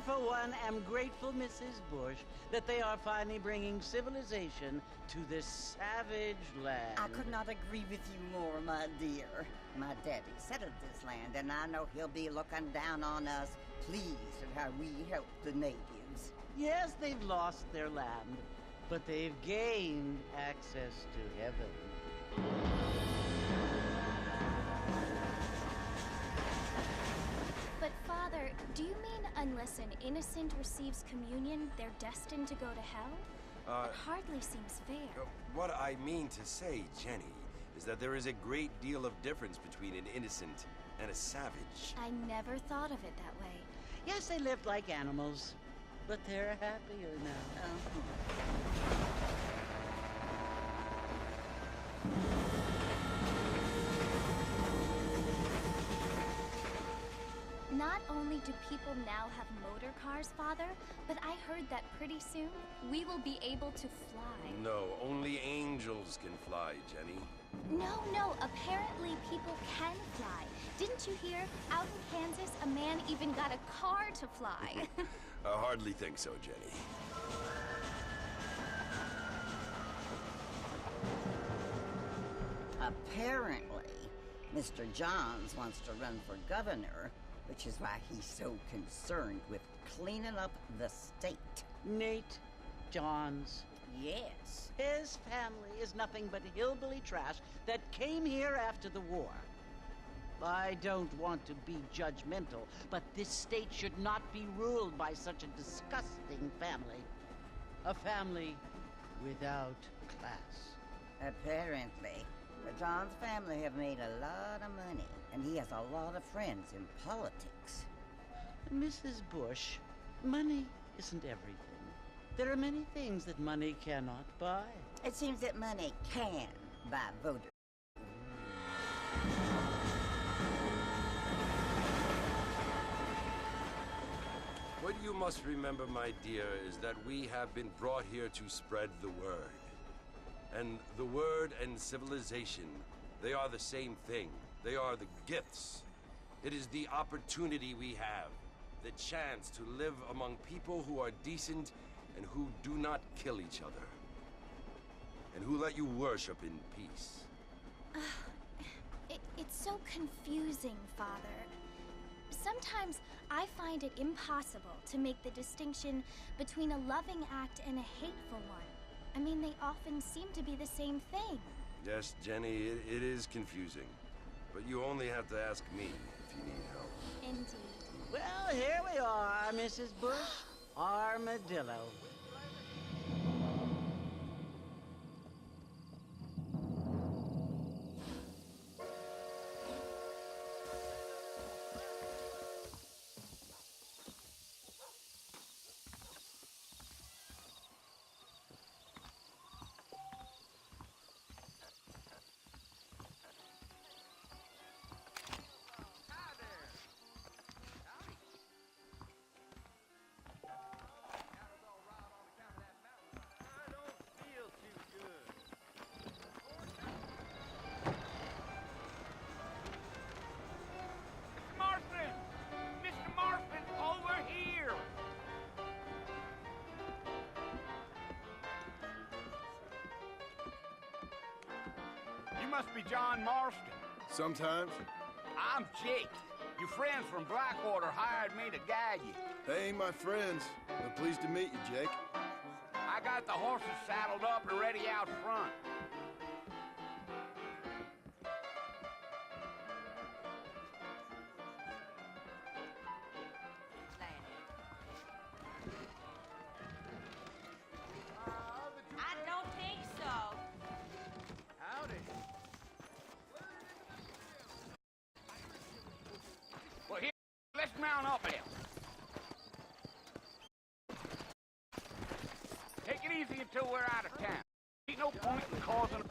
for one, am grateful, Mrs. Bush, that they are finally bringing civilization to this savage land. I could not agree with you more, my dear. My daddy settled this land, and I know he'll be looking down on us, pleased at how we help the natives. Yes, they've lost their land, but they've gained access to heaven. But, Father, do you mean unless an innocent receives communion, they're destined to go to hell? It hardly seems fair. What I mean to say, Jenny, is that there is a great deal of difference between an innocent and a savage. I never thought of it that way. Yes, they lived like animals, but they're happier now. Not only do people now have motor cars, Father, but I heard that pretty soon we will be able to fly. No, only angels can fly, Jenny. No, apparently people can fly. Didn't you hear? Out in Kansas, a man even got a car to fly. I hardly think so, Jenny. Apparently, Mr. Johns wants to run for governor, which is why he's so concerned with cleaning up the state. Nate Johns. Yes. His family is nothing but hillbilly trash that came here after the war. I don't want to be judgmental, but this state should not be ruled by such a disgusting family. A family without class. Apparently, the Johns family have made a lot of money, and he has a lot of friends in politics. Mrs. Bush, money isn't everything. There are many things that money cannot buy. It seems that money can buy voters. What you must remember, my dear, is that we have been brought here to spread the word. And the word and civilization, they are the same thing. They are the gifts. It is the opportunity we have, the chance to live among people who are decent and who do not kill each other, and who let you worship in peace. It's so confusing, Father. Sometimes I find it impossible to make the distinction between a loving act and a hateful one. I mean, they often seem to be the same thing. Yes, Jenny, it is confusing. But you only have to ask me if you need help. Indeed. Well, here we are, Mrs. Bush. Armadillo. You must be John Marston. Sometimes. I'm Jake. Your friends from Blackwater hired me to guide you. They ain't my friends. But pleased to meet you, Jake. I got the horses saddled up and ready out front. I don't think so. Howdy. Well, here, let's mount up here. Take it easy until we're out of town. Ain't no point in causing...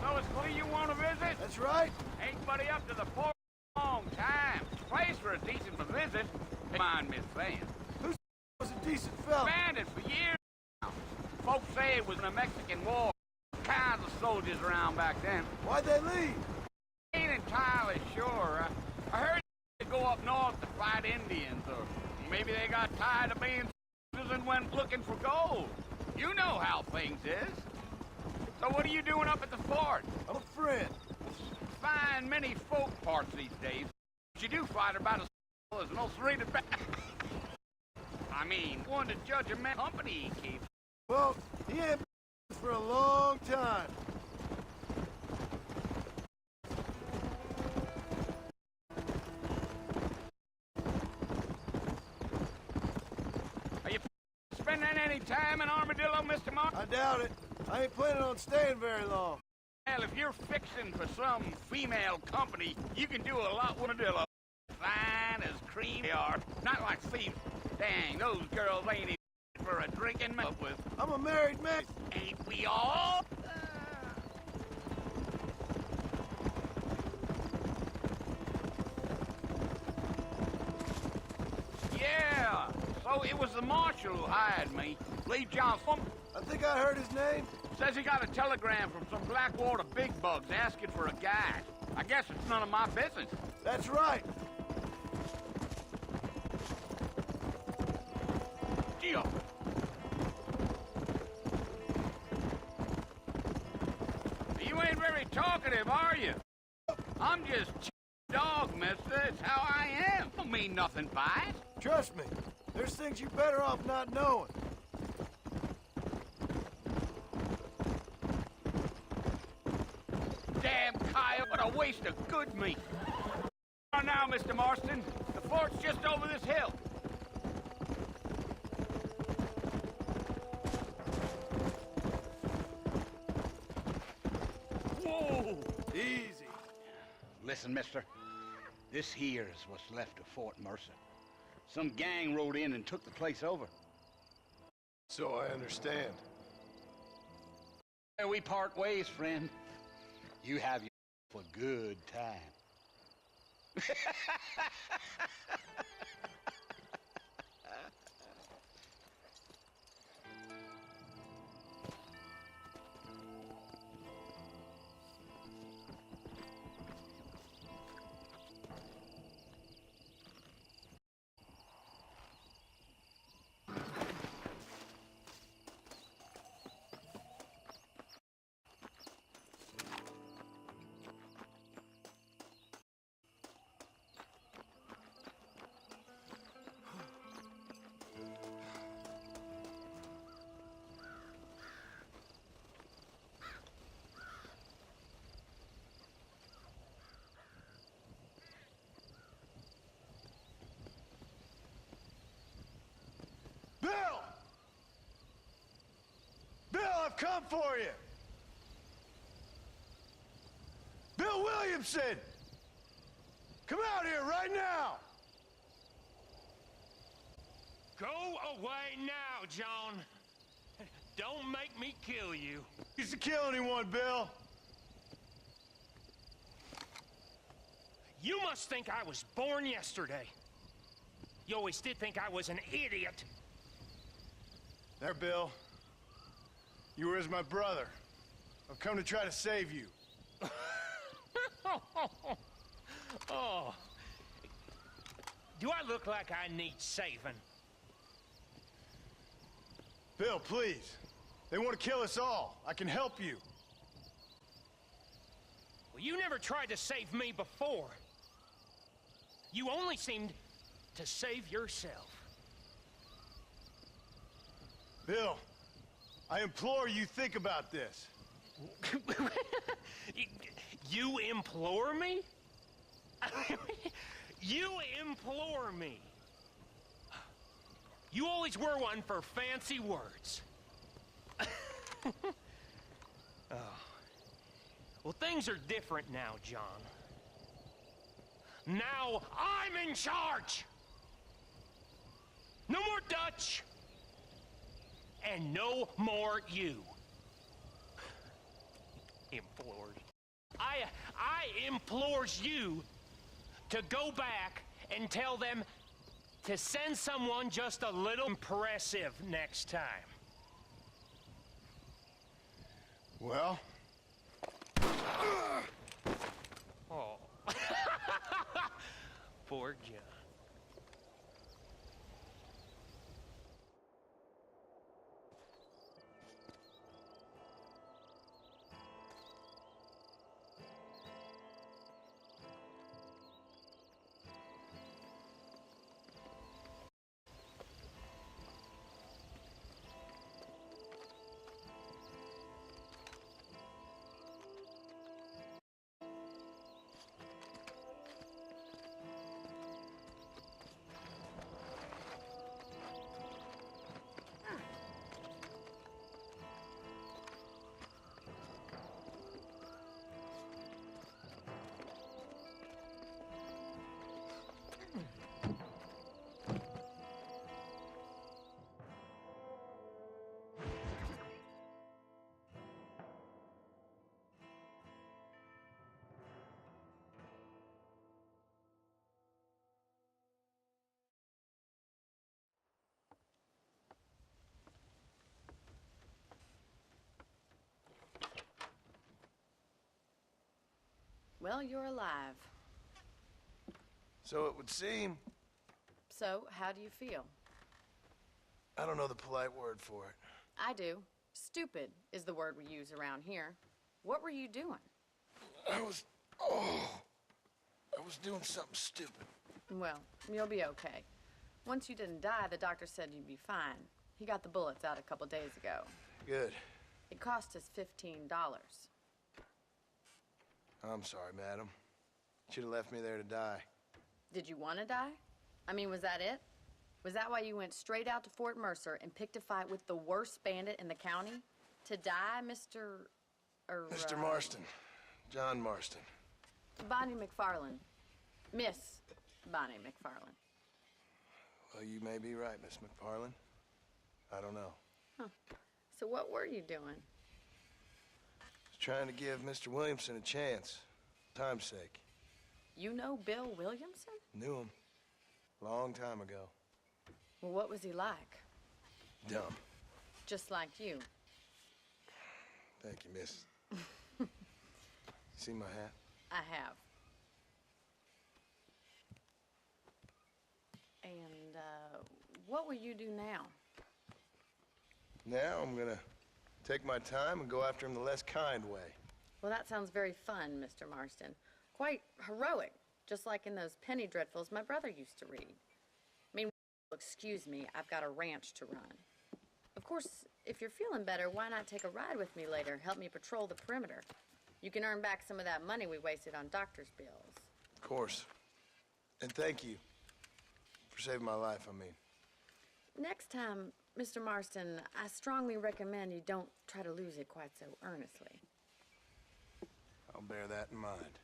So it's Clee you want to visit? That's right. Ain't buddy up to the port in a long time. Place for a decent visit. Mind Miss Van. Was a decent fella. Abandoned for years now. Folks say it was in the Mexican War. Kinds of soldiers around back then. Why'd they leave? Ain't entirely sure. I heard they go up north to fight Indians, or maybe they got tired of being soldiers and went looking for gold. You know how things is. So what are you doing up at the fort? I'm a friend. Find many folk parts these days. But you do fight about as well as most rated back. I mean, one to judge a man's company he keeps. Well, he ain't been for a long time. Are you spending any time in Armadillo, Mr. Mark? I doubt it. I ain't planning on staying very long. Well, if you're fixing for some female company, you can do a lot with Armadillo. Fine as cream they are. Not like thieves. Dang, those girls ain't even for a drinking up with. I'm a married man. Ain't we all? Yeah, so it was the marshal who hired me. Lee Johnson. I think I heard his name. Says he got a telegram from some Blackwater big bugs asking for a guide. I guess it's none of my business. That's right. Gio. You ain't very talkative, are you? I'm just dog, mister. It's how I am. Don't mean nothing by it. Trust me. There's things you're better off not knowing. Damn coyote, what a waste of good meat. Now, Mr. Marston, the fort's just over this hill. Whoa! Easy. Listen, mister. This here's what's left of Fort Mercer. Some gang rode in and took the place over. So I understand. There we part ways, friend. You have yourself a good time. Bill! Bill, I've come for you! Bill Williamson! Come out here right now! Go away now, John. Don't make me kill you. Used to kill anyone, Bill. You must think I was born yesterday. You always did think I was an idiot. There, Bill. You were as my brother. I've come to try to save you. Oh. Do I look like I need saving? Bill, please. They want to kill us all. I can help you. Well, you never tried to save me before. You only seemed to save yourself. Bill, I implore you think about this. You implore me? You implore me. You always were one for fancy words. Oh. Well, things are different now, John. Now I'm in charge. No more Dutch. And no more you. Implores. I implores you to go back and tell them to send someone just a little impressive next time. Well? Oh. Poor John. Well, you're alive. So it would seem. So, how do you feel? I don't know the polite word for it. I do. Stupid is the word we use around here. What were you doing? I was doing something stupid. Well, you'll be okay. Once you didn't die, the doctor said you'd be fine. He got the bullets out a couple days ago. Good. It cost us $15. I'm sorry, madam. Should have left me there to die. Did you want to die? I mean, was that it? Was that why you went straight out to Fort Mercer and picked a fight with the worst bandit in the county? To die, Mr. Mr. Marston. John Marston. Bonnie McFarland. Miss Bonnie McFarland. Well, you may be right, Miss McFarland. I don't know. Huh. So what were you doing? Just trying to give Mr. Williamson a chance. Time's sake. You know Bill Williamson? Knew him. Long time ago. Well, what was he like? Dumb. Just like you. Thank you, miss. See my hat? I have. And, what will you do now? Now I'm gonna take my time and go after him the less kind way. Well, that sounds very fun, Mr. Marston. Quite heroic, just like in those penny dreadfuls my brother used to read. I mean, excuse me, I've got a ranch to run. Of course, if you're feeling better, why not take a ride with me later? Help me patrol the perimeter. You can earn back some of that money we wasted on doctor's bills. Of course. And thank you for saving my life, I mean. Next time, Mr. Marston, I strongly recommend you don't try to lose it quite so earnestly. I'll bear that in mind.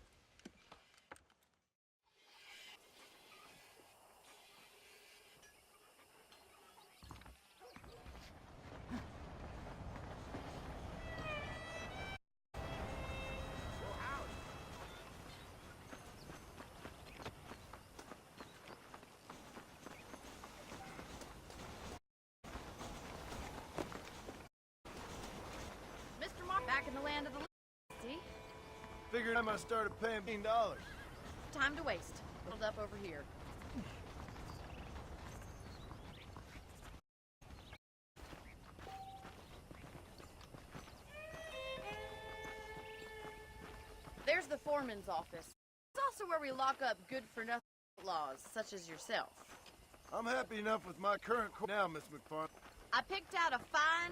Mr. Marston, back in the land of the see? Figured I might start paying $15. Time to waste. Hold up over here. There's the foreman's office. It's also where we lock up good-for-nothing outlaws, such as yourself. I'm happy enough with my current course now, Miss McFarland. I picked out a fine...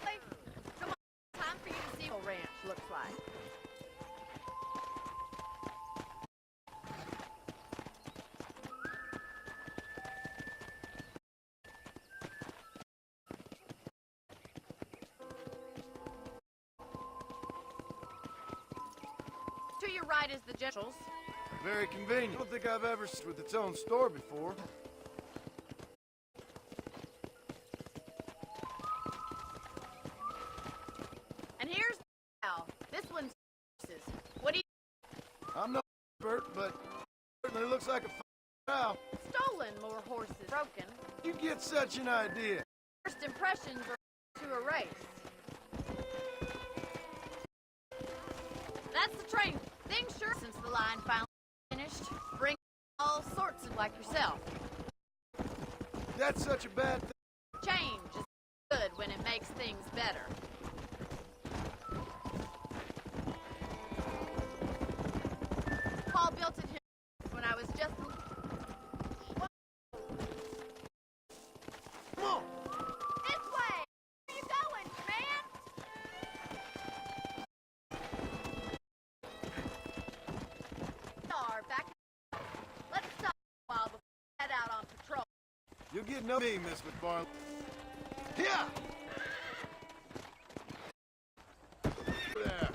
Hey, come on, time for you to see what ranch looks like. To your right is the General's. Very convenient. I don't think I've ever seen with its own store before. And here's Al. This one's horses. What do you... I'm no expert, but certainly looks like a cow. Stolen more horses. Broken. You get such an idea. First impressions are to erase. That's the train. Things sure since the line finally finished. Bring all sorts of like yourself. That's such a bad thing. Change is good when it makes things better. Paul built it here when I was just... Come on! This way! Where you going, man? Back. Let's stop a while before we head out on patrol. You'll get no me, Miss McFarland. Yeah! There.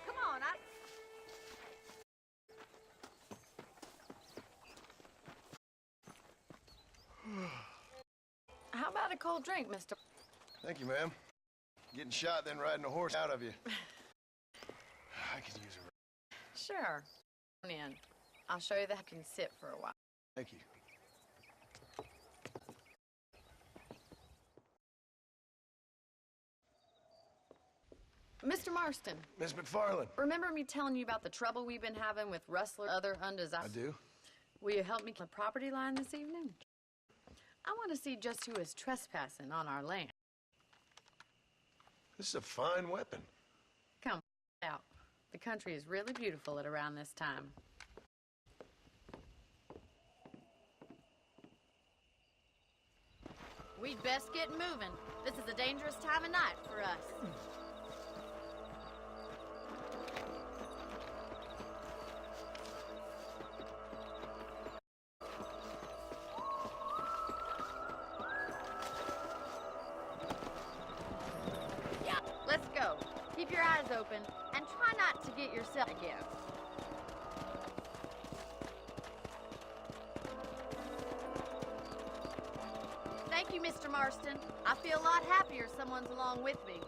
Come on, How about a cold drink, Mr. Thank you, ma'am. Getting shot, then riding a horse out of you. I could use a... Sure. Come in. I'll show you that I can sit for a while. Thank you. Mr. Marston. Miss McFarland. Remember me telling you about the trouble we've been having with Rustler other undesirable? I do. Will you help me on the property line this evening? I want to see just who is trespassing on our land. This is a fine weapon. Come out. The country is really beautiful at around this time. We'd best get moving. This is a dangerous time of night for us. Yeah, let's go. Keep your eyes open and try not to get yourself again. Thank you, Mr. Marston. I feel a lot happier someone's along with me.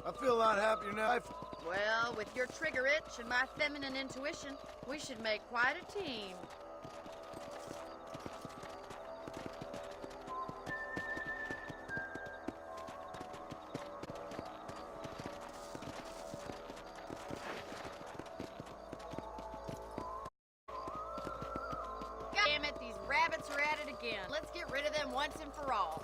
I feel a lot happier now. Well, with your trigger itch and my feminine intuition, we should make quite a team. Damn it, these rabbits are at it again. Let's get rid of them once and for all.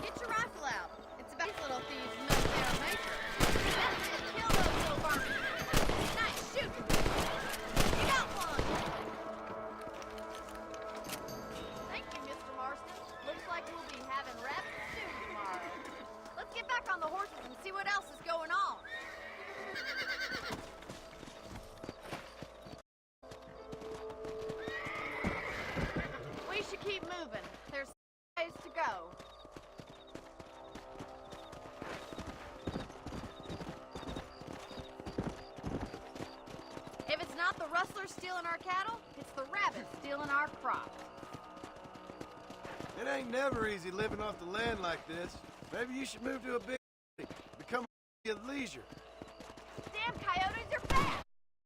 Get your rifle out. It's about these little thieves milk their maker. That's it. Kill those little vermin. Nice shooting. You got one. Thank you, Mr. Marston. Looks like we'll be having rabbit stew tomorrow. Let's get back on the horses and see what else is going on. We should keep moving. There's ways to go. If it's not the rustlers stealing our cattle, it's the rabbits stealing our crops. It ain't never easy living off the land like this. Maybe you should move to a big city, become a at leisure. Damn coyotes are fast!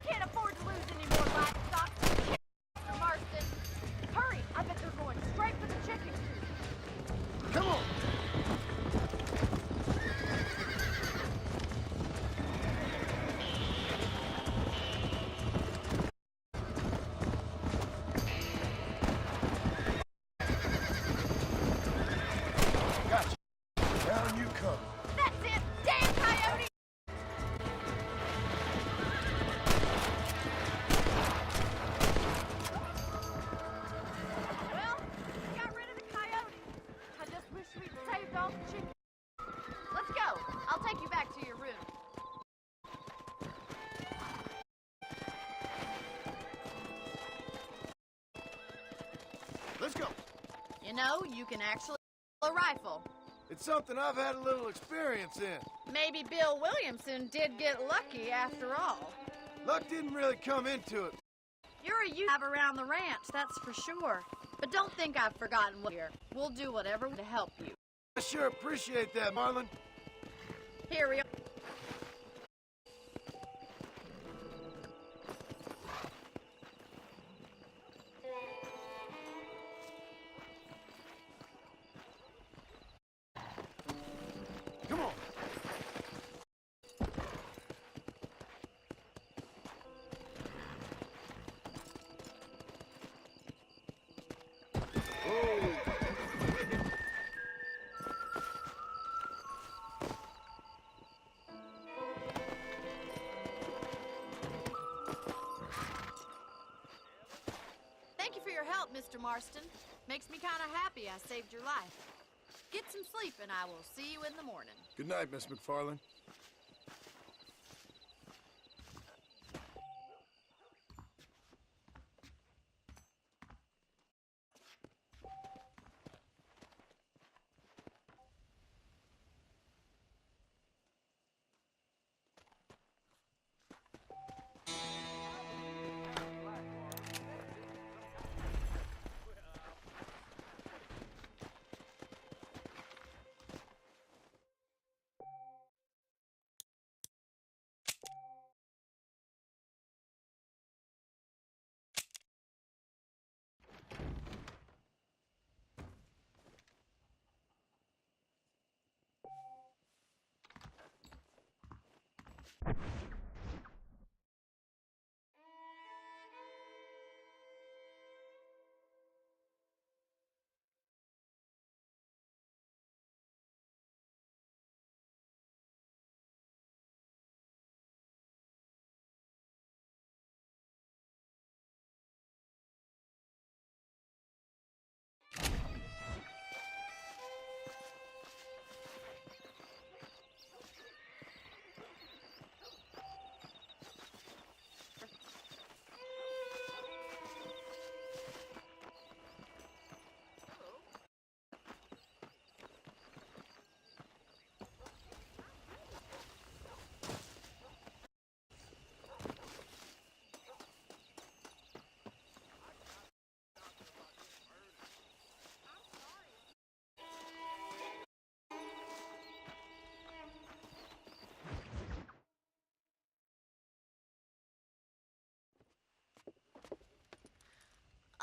Can't afford to lose any more livestock. Mr. Marston, hurry! I bet they're going straight for the chickens. Come on! Gotcha. Down you come. That's it! Damn coyote! Well, we got rid of the coyote. I just wish we'd saved all the chickens. Let's go. I'll take you back to your room. Let's go. You know, you can actually a rifle. It's something I've had a little experience in. Maybe Bill Williamson did get lucky after all. Luck didn't really come into it. You're a you have around the ranch, that's for sure. But don't think I've forgotten what here. We'll do whatever to help you. I sure appreciate that, Marlon. Here we are. Mr. Marston. Makes me kind of happy I saved your life. Get some sleep, and I will see you in the morning. Good night, Miss McFarland.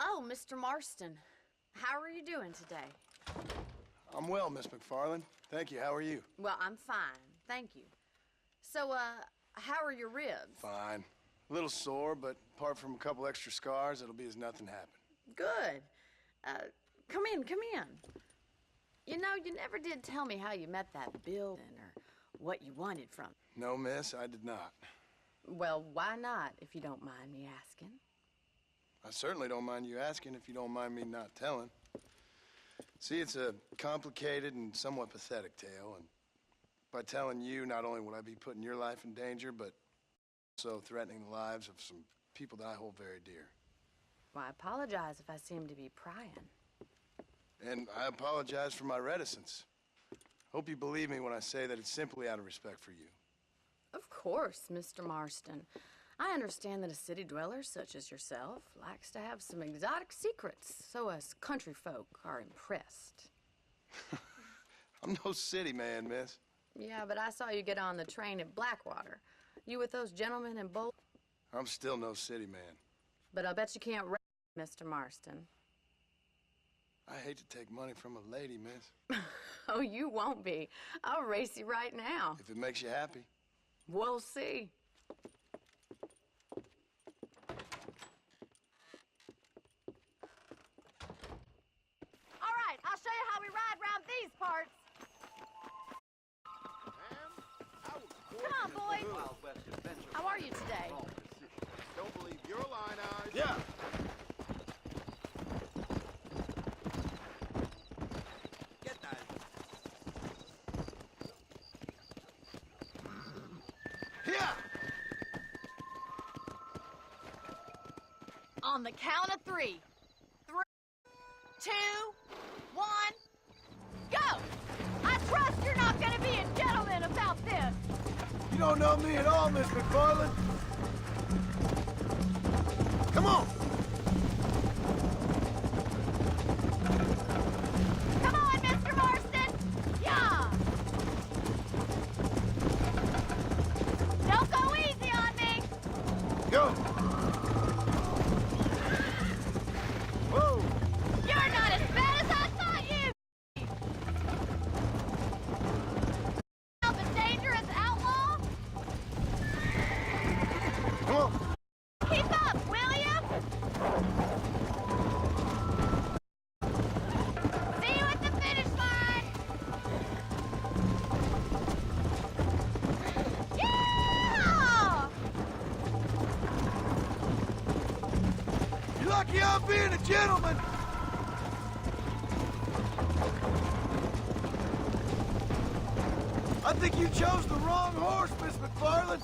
Oh, Mr. Marston. How are you doing today? I'm well, Miss McFarland. Thank you. How are you? Well, I'm fine. Thank you. So, how are your ribs? Fine. A little sore, but apart from a couple extra scars, it'll be as nothing happened. Good. Come in, come in. You know, you never did tell me how you met that building or what you wanted from it. No, miss, I did not. Well, why not, if you don't mind me asking? I certainly don't mind you asking if you don't mind me not telling. See, it's a complicated and somewhat pathetic tale, and by telling you, not only would I be putting your life in danger, but also threatening the lives of some people that I hold very dear. Well, I apologize if I seem to be prying. And I apologize for my reticence. Hope you believe me when I say that it's simply out of respect for you. Of course, Mr. Marston. I understand that a city dweller such as yourself likes to have some exotic secrets, so us country folk are impressed. I'm no city man, miss. Yeah, but I saw you get on the train at Blackwater. You with those gentlemen in Bolt? I'm still no city man. But I bet you can't race, Mr. Marston. I hate to take money from a lady, miss. Oh, you won't be. I'll race you right now. If it makes you happy. We'll see. All right, I'll show you how we ride around these parts. Come on, boys. How are you today? Don't believe your line eyes. Yeah. Get that. Yeah. On the count of 3. 3, 2, 1, go! I trust you're not gonna be a gentleman about this. You don't know me at all, Miss McFarland. Come on. Come on, Mr. Marston! Yeah! Don't go easy on me! Go. Whoa. You're not as bad as I thought you! The dangerous outlaw? Come on. Keep up, will you? See you at the finish line! Yeah! You're lucky I'm being a gentleman. chose the wrong horse, Miss McFarland.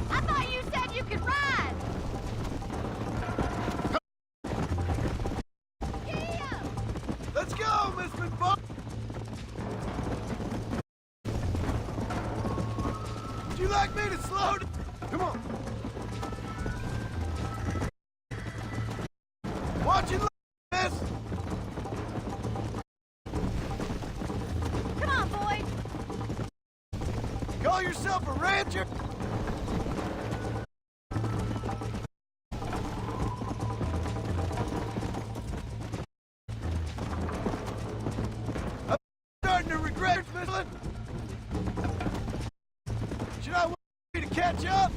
I thought you said you could ride! Yeah! Let's go, Miss McFarland. Would you like me to slow down? Come on. Watch it, miss. Come on, boy! Call yourself a rancher? I'm starting to regret it, Miss Lynn. Should I wait for you to catch up?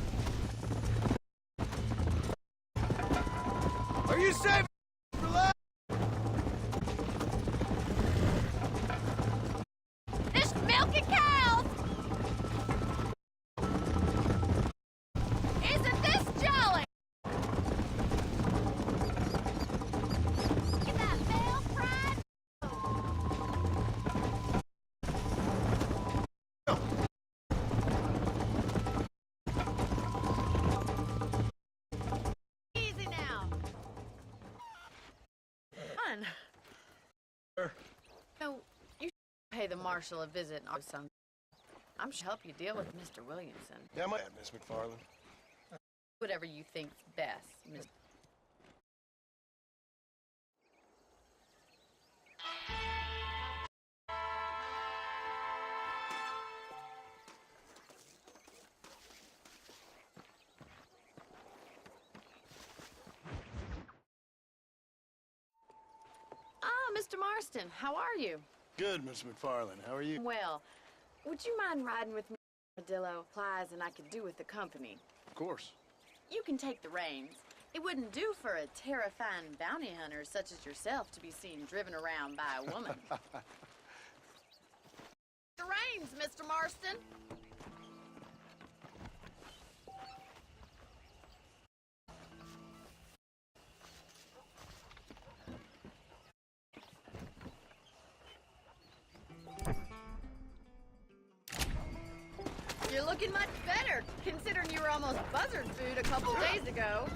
Are you saving for last? This milking cows! Isn't this jolly? Get that bell fried? Easy now. Fun. No, you should pay the marshal a visit or something. I'm sure help you deal with Mr. Williamson. Yeah, my bad, Miss McFarland. Whatever you think's best, Mr. Mr. Marston, how are you? Good, Miss McFarland. How are you? Well, would you mind riding with me, Armadillo? Plies and I could do with the company. Of course. You can take the reins. It wouldn't do for a terrifying bounty hunter such as yourself to be seen driven around by a woman. The reins, Mr. Marston. You're looking much better, considering you were almost buzzard food a couple days ago.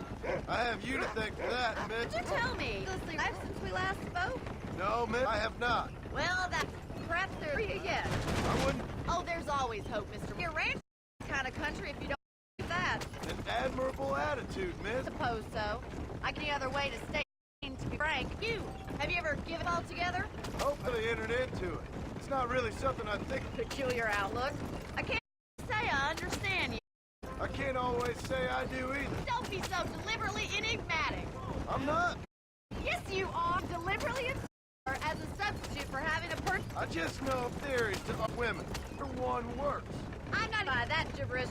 I have you to thank for that, Miss. Did you tell me? Life since we last spoke? No, Miss, I have not. Well, that's perhaps there you yet. I wouldn't. Oh, there's always hope, Mr. You're ranch kind of country if you don't do that. An admirable attitude, Miss. Suppose so. Like any other way to stay, to be frank. Have you ever given all together? Hopefully entered into it. It's not really something I think. Peculiar outlook. I can't say I understand you. I can't always say I do either. Don't be so deliberately enigmatic. I'm not. Yes, you are. Deliberately as a substitute for having a person. I just know theories to women. For one works. I'm not by that gibberish.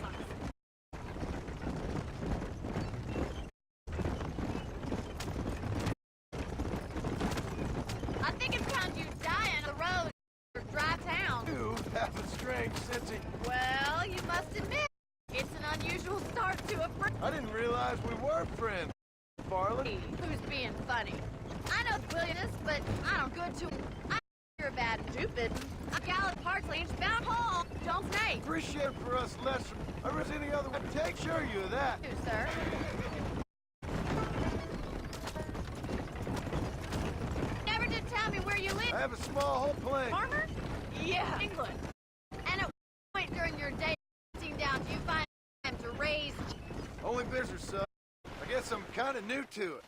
I think it's time you die on the road or dry town. You have a strange sense of... Well, you must admit, it's an unusual start to a friend. I didn't realize we were friends, Farland. Who's being funny? I know Williams, but I don't good to him. I you're bad and stupid. A gallant Parklands bound Hall. Don't say. Appreciate it for us less. I risk any other way to take sure you of that. You, sir. Never did tell me where you live. I have a small home plane. Farmer? Yeah. England. And at what point during your day sitting down do you find time to raise... Only business, son. I guess I'm kind of new to it.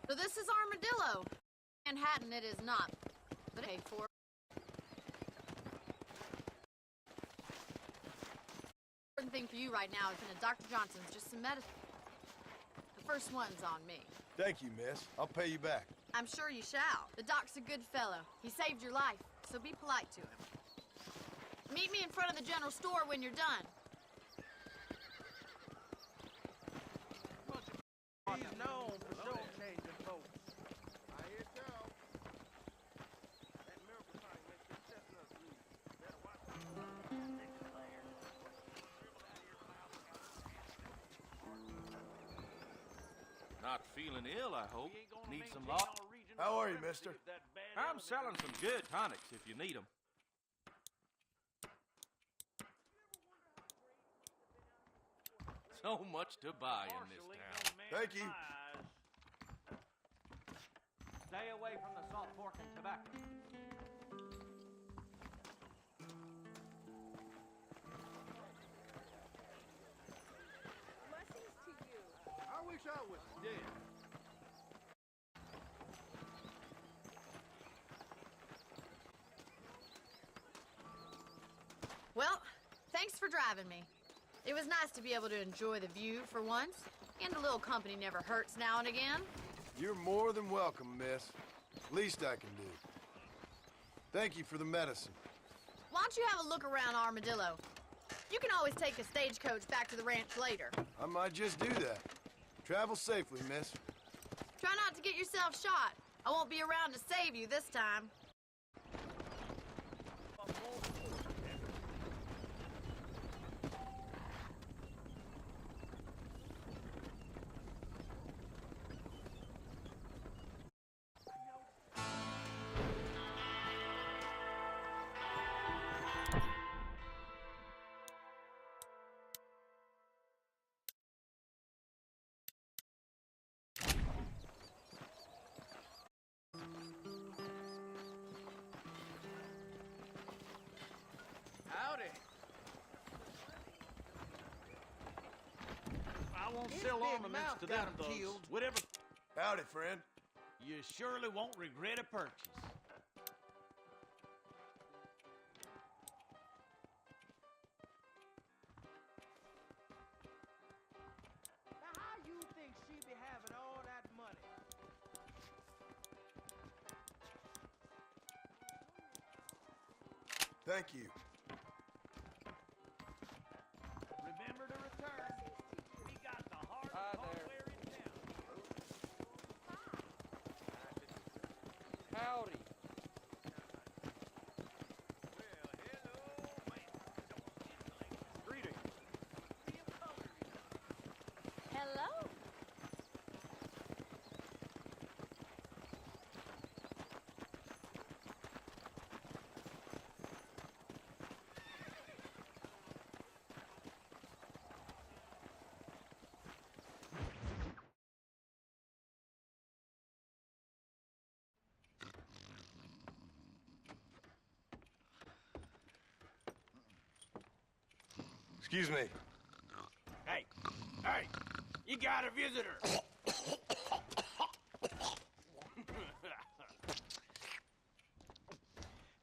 So this is Armadillo. Manhattan it is not. But hey, for important thing for you right now is in a Dr. Johnson's, just some medicine. The first one's on me. Thank you, miss. I'll pay you back. I'm sure you shall. The doc's a good fellow. He saved your life, so be polite to him. Meet me in front of the general store when you're done. He's known for showcasing folks. I hear so. That miracle thing makes your chestnuts loose. Better watch out. Next player. Not feeling ill, I hope. Need some law. How are you, mister? I'm selling some good tonics if you need them. So much to buy in this town. Thank you. Stay away from the salt pork and tobacco. Blessings to you. I wish I was dead. Well, thanks for driving me. It was nice to be able to enjoy the view for once, and a little company never hurts now and again. You're more than welcome, miss. Least I can do. Thank you for the medicine. Why don't you have a look around Armadillo? You can always take a stagecoach back to the ranch later. I might just do that. Travel safely, miss. Try not to get yourself shot. I won't be around to save you this time. Howdy. I won't sell ornaments to them thugs. Whatever. Howdy, friend. You surely won't regret a purchase. Now, how you think she be having all that money? Thank you. Remember to return. We got the hardest hardware in town. Howdy. Greetings. Hello. Excuse me. Hey, hey, you got a visitor.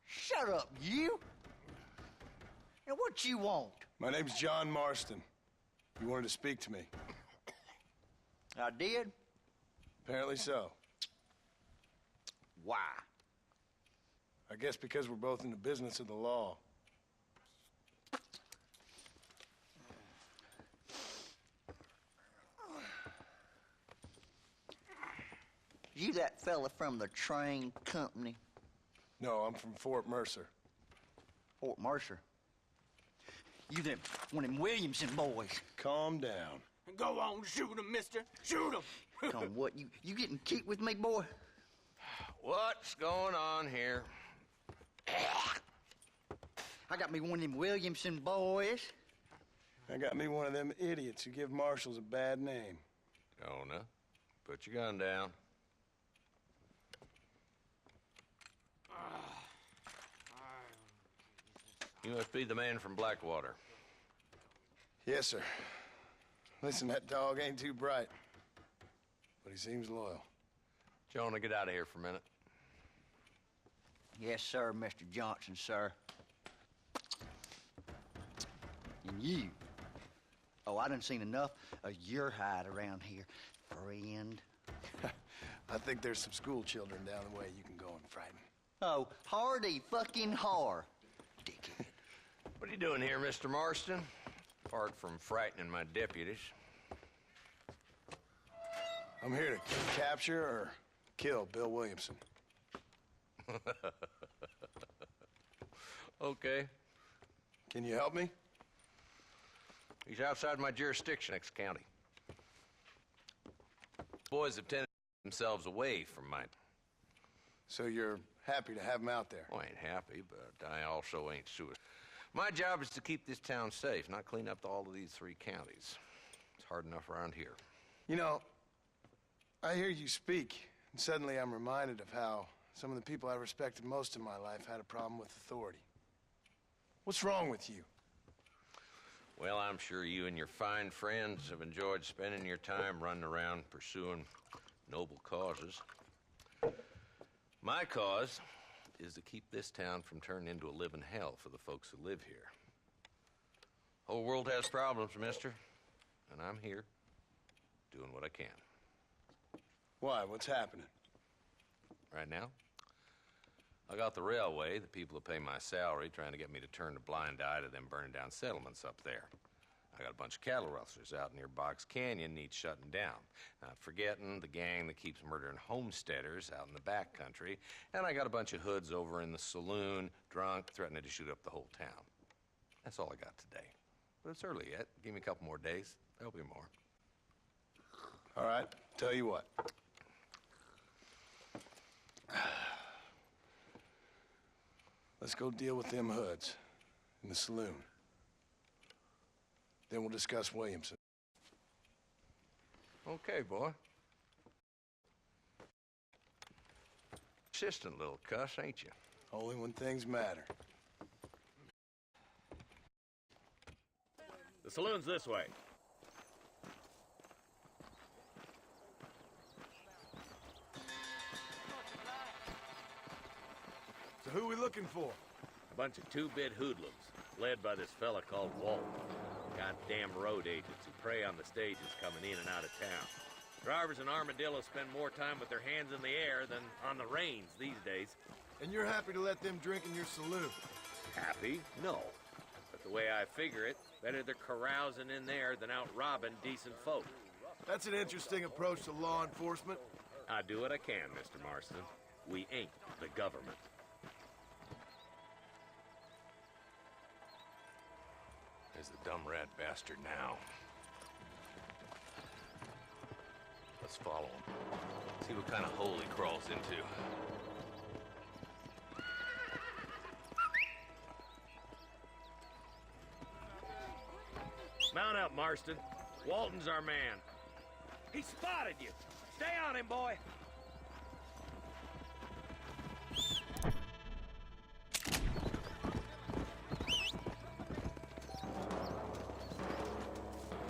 Shut up, you! And what you want? My name's John Marston. You wanted to speak to me. I did? Apparently so. Why? I guess because we're both in the business of the law. You that fella from the train company? No, I'm from Fort Mercer. Fort Mercer? You them one of them Williamson boys? Calm down. Go on, shoot him, mister. Shoot him. Come on, what? You getting kicked with me, boy? What's going on here? I got me one of them Williamson boys. I got me one of them idiots who give marshals a bad name. Jonah, put your gun down. You must be the man from Blackwater. Yes, sir. Listen, that dog ain't too bright, but he seems loyal. Jonah, get out of here for a minute. Yes, sir, Mr. Johnson, sir. And you. Oh, I done seen enough of your hide around here, friend. I think there's some school children down the way you can go and frighten. Oh, hardy fucking har. Dickhead. What are you doing here, Mr. Marston? Apart from frightening my deputies. I'm here to capture or kill Bill Williamson. Okay. Can you help me? He's outside my jurisdiction, ex-county. Boys have tended themselves away from mine. So you're happy to have him out there. Well, I ain't happy, but I also ain't suicidal. My job is to keep this town safe, not clean up all of these 3 counties. It's hard enough around here. You know, I hear you speak, and suddenly I'm reminded of how some of the people I respected most in my life had a problem with authority. What's wrong with you? Well, I'm sure you and your fine friends have enjoyed spending your time running around pursuing noble causes. My cause is to keep this town from turning into a living hell for the folks who live here. Whole world has problems, mister, and I'm here doing what I can. Why? What's happening? Right now, I got the railway, the people who pay my salary, trying to get me to turn a blind eye to them burning down settlements up there. I got a bunch of cattle rustlers out near Box Canyon needs shutting down. Not forgetting the gang that keeps murdering homesteaders out in the back country. And I got a bunch of hoods over in the saloon, drunk, threatening to shoot up the whole town. That's all I got today. But it's early yet. Give me a couple more days. There'll be more. All right, tell you what. Let's go deal with them hoods in the saloon. Then we'll discuss Williamson. Okay, boy. Persistent little cuss, ain't you? Only when things matter. The saloon's this way. So who are we looking for? A bunch of 2-bit hoodlums, led by this fella called Walt. Goddamn road agents who prey on the stages coming in and out of town. Drivers in Armadillo spend more time with their hands in the air than on the reins these days. And you're happy to let them drink in your saloon? Happy? No. But the way I figure it, better they're carousing in there than out robbing decent folk. That's an interesting approach to law enforcement. I do what I can, Mr. Marston. We ain't the government. There's the dumb rat bastard now. Let's follow him. See what kind of hole he crawls into. Mount up, Marston. Walton's our man. He spotted you. Stay on him, boy.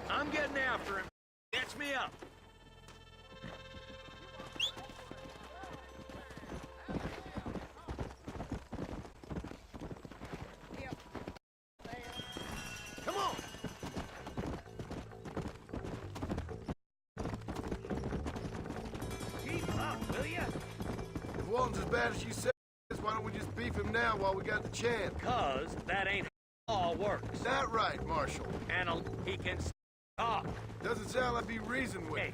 I'm getting after him. Catch me up. Come on! Keep up, will ya? If Walton's as bad as you said, why don't we just beef him now while we got the chance? 'Cause that ain't how all works. Is that right, Marshal? And he can talk. Doesn't sound like he reasoned with. Hey,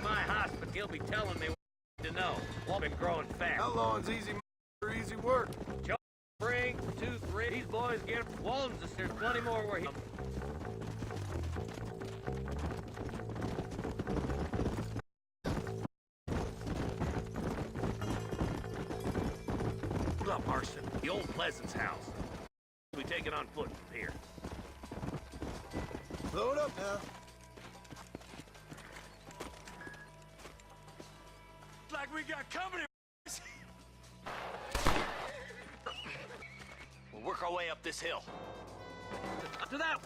my hospital, he'll be telling me what to know. Walt been growing fast. Outlawing's easy or easy work. Joe, spring, 2, 3. These boys get Walton's. There's plenty more where he. Up, Marston. The old Pleasance house. We take it on foot from here. Load up now. Like we got company. We'll work our way up this hill. To that.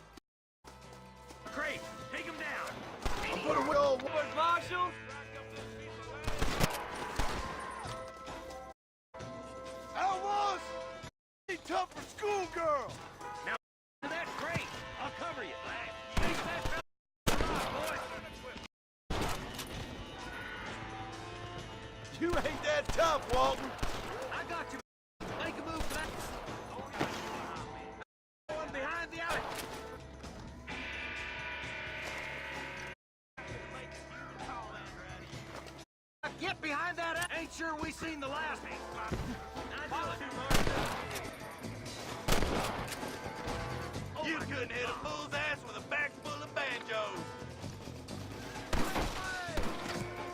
Crate, take him down. I'll put him with old Marshal. Outlaws! Ain't tough for schoolgirl! Now, to that crate. I'll cover you. Take that boy. You ain't that tough, Walton. I got you. Make a move back. One behind the alley. Get behind that. Ain't sure we seen the last. You couldn't hit a fool's ass with a bag full of banjos.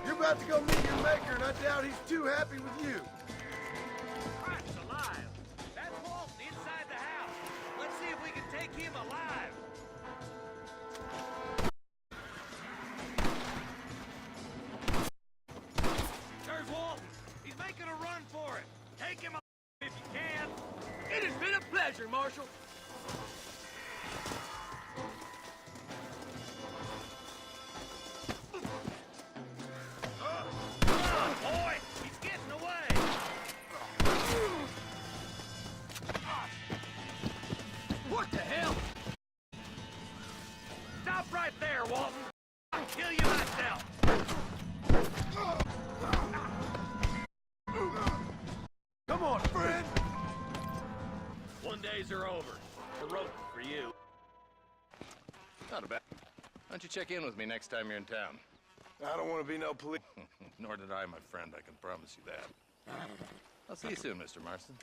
You're about to go meet your maker, and I doubt he's too happy with you. country, Marshal? Boy, he's getting away! What the hell? Stop right there, Walton! I'll kill you myself! Come on, friend! One days are over. Heroic for you. Not bad. Why don't you check in with me next time you're in town? I don't want to be no police. Nor did I, my friend. I can promise you that. I'll see you soon, Mr. Marston.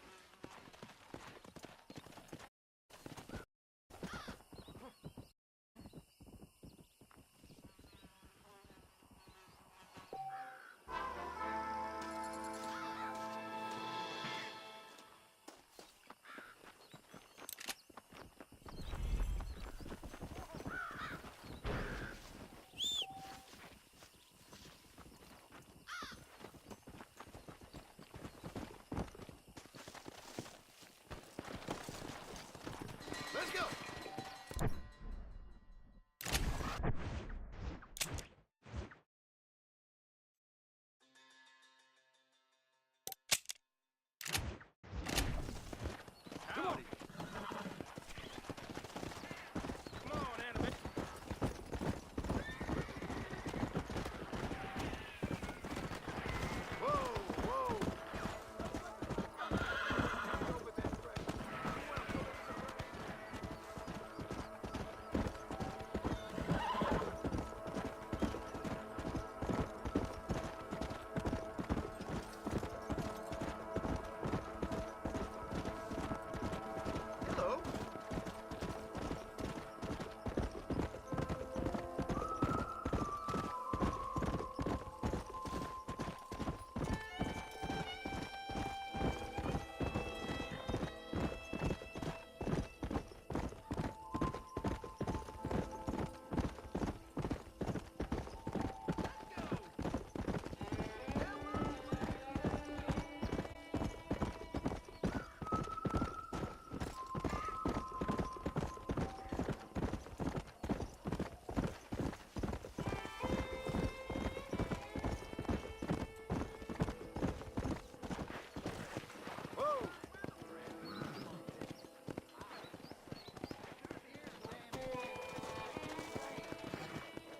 Let's go! Howdy. Come on, enemy. Hello?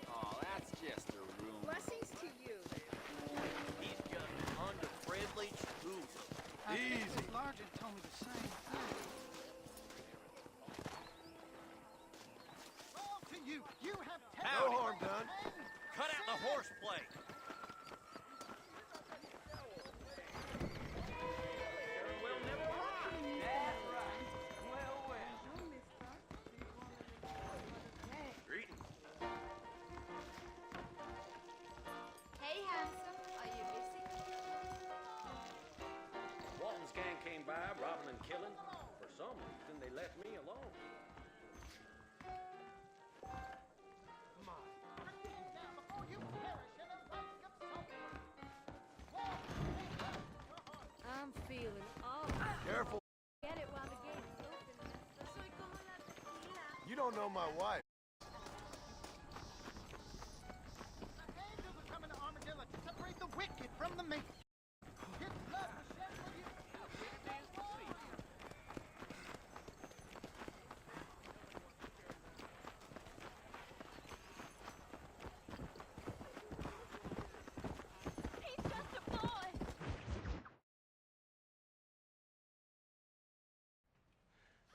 Oh, that's just a room. Blessings to you. He's just under friendly rules. Easy. Sergeant told me the same thing. All to you. You have No harm done. Cut out the horseplay. Greetings. Hey, handsome. Are you busy? Walton's gang came by, robbing and killing. For some reason, they left me alone. I'm feeling all Careful. Get it while the gate is open. Soy como la tequila. You don't know my wife. angels are coming to Armadillo to separate the wicked from the meek. His blood was shed for you. He's just a boy.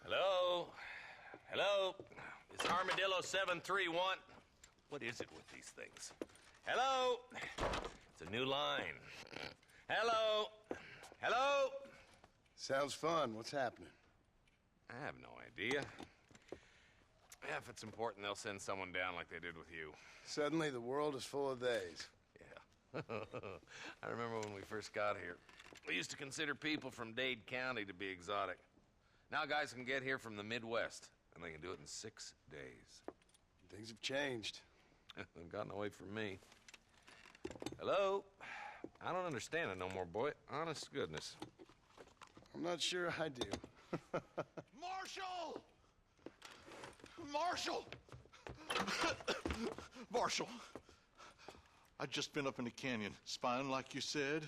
Hello? Hello? Is Armadillo 731? What is it with these things? Hello? It's a new line. Hello? Hello? Sounds fun. What's happening? I have no idea. Yeah, if it's important, they'll send someone down like they did with you. Suddenly, the world is full of theys. Yeah. I remember when we first got here. We used to consider people from Dade County to be exotic. Now guys can get here from the Midwest, and they can do it in 6 days. Things have changed. They've gotten away from me. Hello? I don't understand it no more, boy. Honest to goodness. I'm not sure I do. Marshal! Marshal! Marshal, I just been up in the canyon, spying like you said.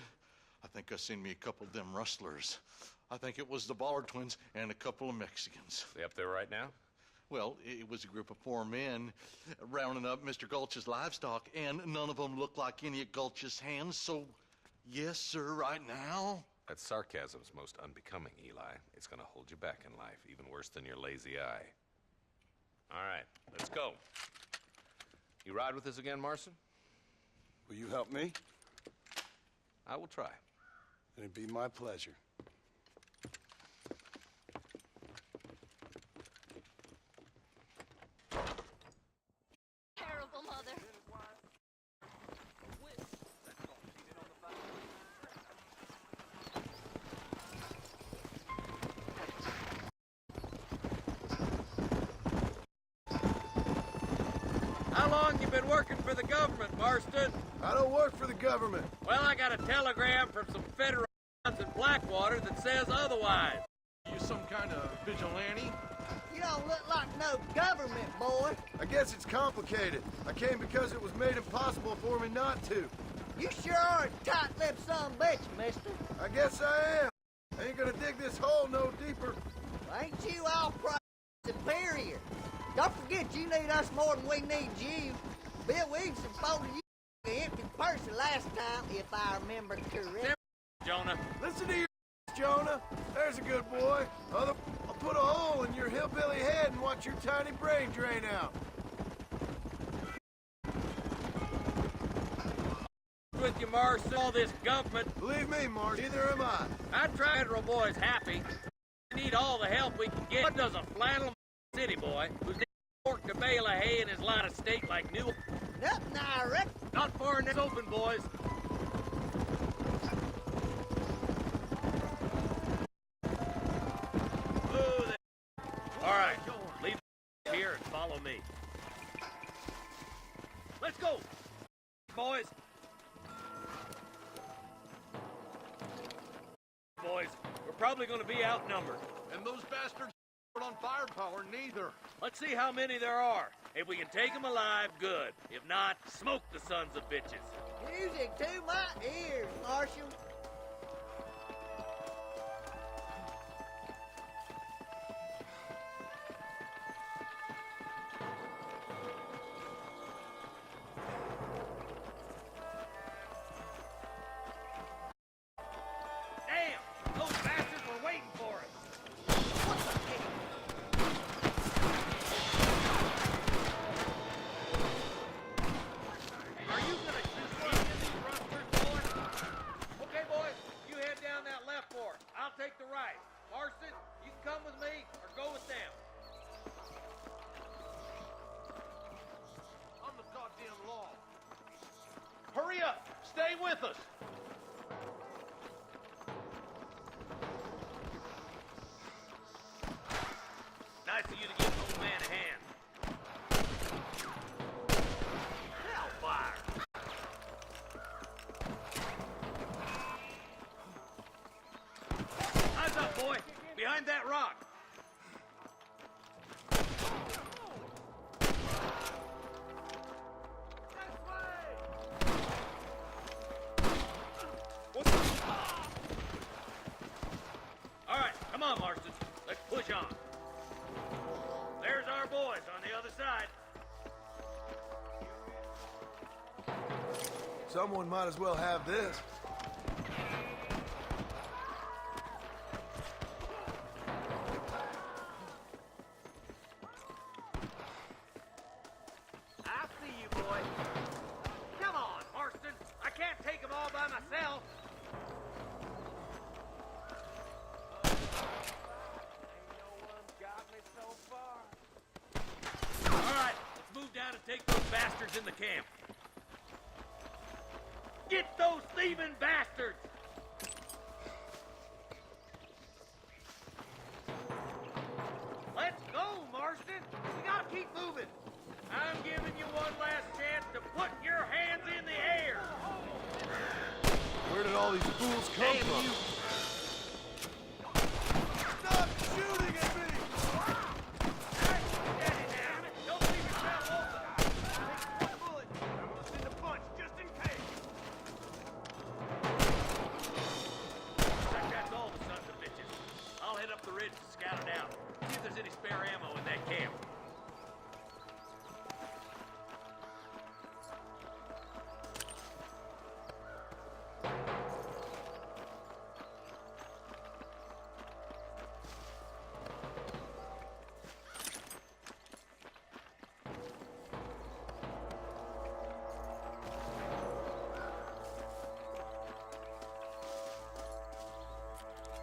I think I seen me a couple of them rustlers. I think it was the Ballard twins and a couple of Mexicans. They up there right now? Well, it was a group of 4 men rounding up Mr. Gulch's livestock, and none of them looked like any of Gulch's hands, so yes, sir, right now. That sarcasm's most unbecoming, Eli. It's gonna hold you back in life, even worse than your lazy eye. All right, let's go. You ride with us again, Marston? Will you help me? I will try. It'd be my pleasure. Terrible mother. How long you been working for the government, Marston? I don't work for the government. Well, I got a telegram from some federal in Blackwater that says otherwise. You some kind of vigilante? You don't look like no government, boy. I guess it's complicated. I came because it was made impossible for me not to. You sure are a tight-lipped son of a bitch, mister. I guess I am. I ain't gonna dig this hole no deeper. Ain't you all superior? Don't forget you need us more than we need you. Bill Williamson folded you an empty person last time, if I remember correctly. Jonah. Listen to your Jonah. There's a good boy. I'll put a hole in your hillbilly head and watch your tiny brain drain out. With you, Marston, all this government. Believe me, Marsh, neither am I. I try federal boys happy. We need all the help we can get. What does a flannel city boy who's worked a bale of hay in his line of state like New? Nothing, I reckon. Not far enough open, boys. All right, leave here and follow me. Let's go, boys. Boys, we're probably going to be outnumbered. And those bastards aren't on firepower, neither. Let's see how many there are. If we can take them alive, good. If not, smoke the sons of bitches. Music to my ears, Marshal. Damn! Those bastards were waiting for us. Are you gonna shoot any of these rustlers, boys? Okay, boys, you head down that left fork. I'll take the right. Marston, you can come with me or go with them. I'm the goddamn law. Hurry up! Stay with us! Nice of you to give an old man a hand. Hellfire! Eyes up, boy! Behind that rock! All right, come on, Marston. Let's push on. There's our boys on the other side. Someone might as well have this. I see you, boy. Come on, Marston. I can't take them all by myself. All right, let's move down and take those bastards in the camp. Get those thieving bastards! Let's go, Marston. We gotta keep moving. I'm giving you one last chance to put your hands in the air. Where did all these fools come Damn from? you. Stop shooting at me! if there's any spare ammo in that camp.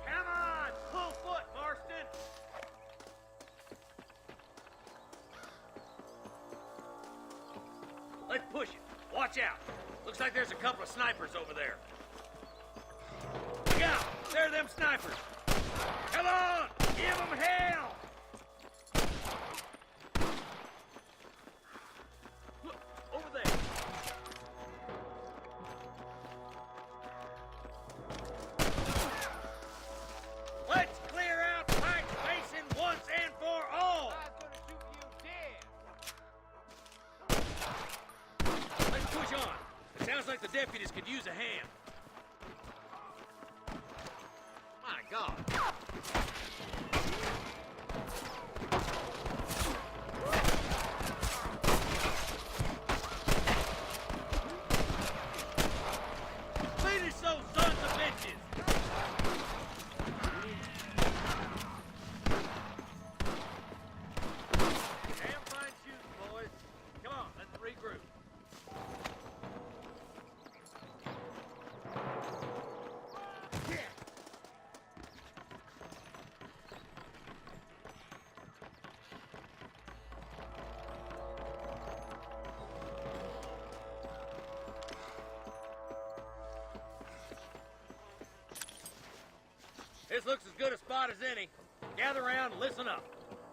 Come on! Full foot, Marston! Let's push it. Watch out. Looks like there's a couple of snipers over there. Look out! There are them snipers. Come on! Give them hell! Look, over there. Let's clear out Pike's Basin once and for all! Let's push on. It sounds like the deputies could use a hand. My God. Finish those sons of bitches! Damn fine shooting, boys. Come on, let's regroup. This looks as good a spot as any. Gather around and listen up.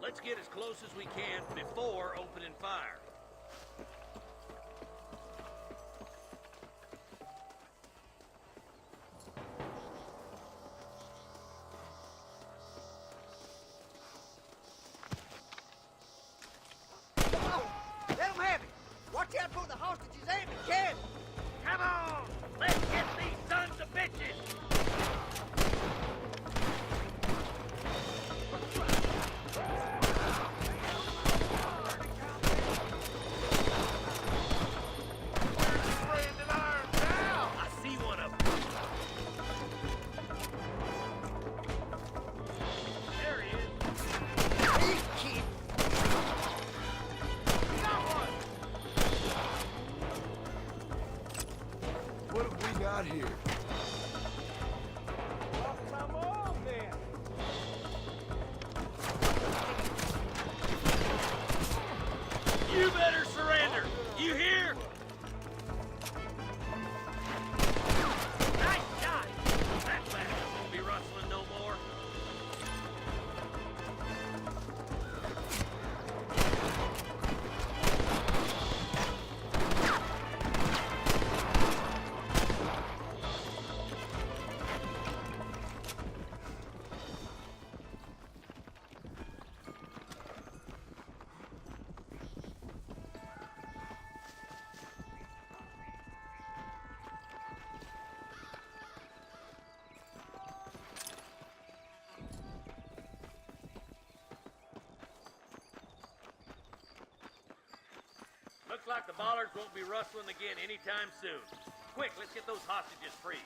Let's get as close as we can before opening fire. Let them have it. Watch out for the hostages and the cabin. Come on! Let's get these sons of bitches! I see one of them. There he is. Hey, kid. Got one! What have we got here? Come on, then. You better surrender! You hear? Nice shot! That bastard won't be rustling no more. Looks like the bollards won't be rustling again anytime soon. Quick, let's get those hostages free.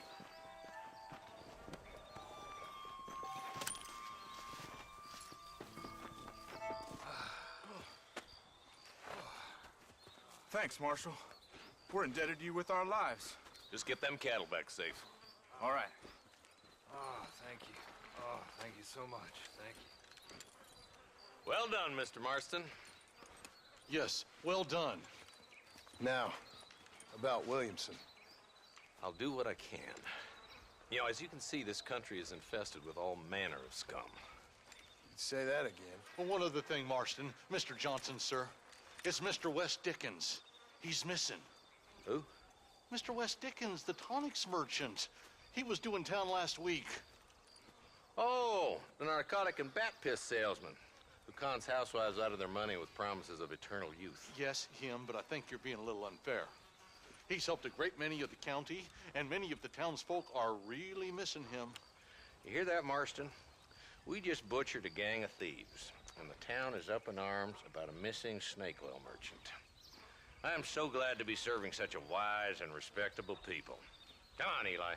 Thanks, Marshal. We're indebted to you with our lives. Just get them cattle back safe. All right. Oh, thank you. Oh, thank you so much. Thank you. Well done, Mr. Marston. Yes, well done. Now, about Williamson. I'll do what I can. You know, as you can see, this country is infested with all manner of scum. Say that again. Well, one other thing, Marston. Mr. Johnson, sir. It's Mr. West Dickens. He's missing. Who? Mr. West Dickens, the tonics merchant. He was due in town last week. Oh, the narcotic and bat piss salesman who cons housewives out of their money with promises of eternal youth. Yes, him, but I think you're being a little unfair. He's helped a great many of the county, and many of the townsfolk are really missing him. You hear that, Marston? We just butchered a gang of thieves. and the town is up in arms about a missing snake oil merchant. I am so glad to be serving such a wise and respectable people. Come on, Eli.